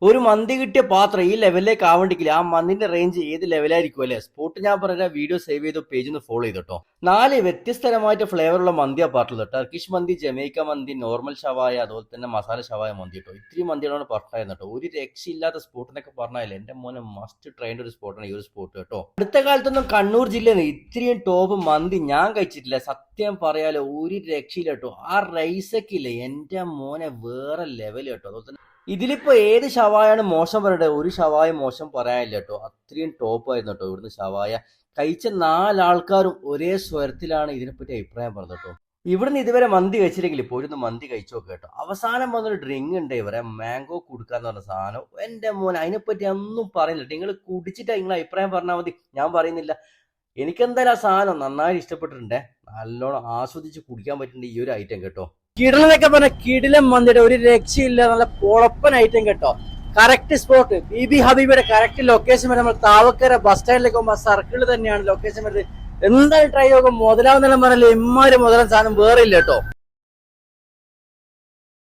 ഒരു മന്തി കിട്ടിയ പാത്രം ഈ ലെവലിലേക്ക് ആവണ്ടിക്കില്ല. ആ മന്തിന്റെ റേഞ്ച് ഏത് ലെവലായിരിക്കും അല്ലെ? സ്പോട്ട് ഞാൻ പറഞ്ഞ വീഡിയോ സേവ് ചെയ്ത പേജ് ഒന്ന് ഫോളോ ചെയ്തോട്ടോ. 4 വ്യത്യസ്തരമായിട്ട് ഫ്ലേവറുള്ള മന്തിയാ പാട്ടുള്ളത്. ടർക്കിഷ് മന്തി, ജമൈക്ക മന്തി, നോർമൽ ഷവായ, അതുപോലെ തന്നെ മസാല ഷവായ മന്തി കേട്ടോ. ഇത്രയും മന്തികളാണ് പറഞ്ഞായിരുന്നു കേട്ടോ. ഒരു രക്ഷയില്ലാത്ത സ്പോട്ടിനൊക്കെ പറഞ്ഞാലേ എന്റെ മോനെ മസ്റ്റ് ട്രെയിൻ്റെ ഒരു സ്പോട്ടാണ് ഈ ഒരു സ്പോട്ട് കേട്ടോ. അടുത്ത കാലത്തൊന്നും കണ്ണൂർ ജില്ലയിൽ നിന്ന് ഇത്രയും ടോപ്പ് മന്തി ഞാൻ കഴിച്ചിട്ടില്ല. സത്യം പറയാലോ, ഒരു രക്ഷയില്ല കേട്ടോ. ആ റൈസൊക്കെ ഇല്ലേ എന്റെ മോനെ വേറെ ലെവൽ കേട്ടോ. അതുപോലെ തന്നെ ഇതിലിപ്പോ ഏത് ഷവായാണ് മോശം പറയട്ടെ? ഒരു ഷവായ മോശം പറയാനില്ല കേട്ടോ. അത്രയും ടോപ്പ് ആയിരുന്നു കേട്ടോ ഇവിടുന്ന് ഷവായ. കഴിച്ച 4 ആൾക്കാരും ഒരേ സ്വരത്തിലാണ് ഇതിനെപ്പറ്റി അഭിപ്രായം പറഞ്ഞത് കേട്ടോ. ഇവിടുന്ന് ഇതുവരെ മന്തി കഴിച്ചില്ലെങ്കിൽ ഇപ്പോൾ ഒരു മന്തി കഴിച്ചു നോക്കുക കേട്ടോ. അവസാനം വന്നൊരു ഡ്രിങ്ക് ഉണ്ട് ഇവരെ, മാംഗോ കുടുക്കാന്ന് പറഞ്ഞ സാധനം. എന്റെ മോൻ അതിനെപ്പറ്റി ഒന്നും പറയുന്നില്ല. നിങ്ങൾ കുടിച്ചിട്ട് നിങ്ങൾ അഭിപ്രായം പറഞ്ഞാൽ മതി, ഞാൻ പറയുന്നില്ല. എനിക്കെന്തായാലും ആ സാധനം നന്നായി ഇഷ്ടപ്പെട്ടിട്ടുണ്ട്. നല്ലോണം ആസ്വദിച്ച് കുടിക്കാൻ പറ്റുന്നുണ്ട് ഈ ഒരു ഐറ്റം കേട്ടോ. കിടിലെന്നൊക്കെ പറഞ്ഞ കിടിലം മന്തിയുടെ ഒരു രക്ഷയില്ല, നല്ല പൊളപ്പൻ ഐറ്റം കേട്ടോ. കറക്റ്റ് സ്പോട്ട് ബീബി ഹബീബിയുടെ കറക്റ്റ് ലൊക്കേഷൻ വരെ നമ്മൾ താവക്കര ബസ് സ്റ്റാൻഡിലേക്ക് പോകുമ്പോൾ സർക്കിൾ തന്നെയാണ് ലൊക്കേഷൻ വരുന്നത്. എന്തായാലും ട്രൈ നോക്കും. മുതലാവുന്ന പറഞ്ഞാൽ എമ്മാര് മുതലാൻ സാധനം വേറെ ഇല്ല കേട്ടോ.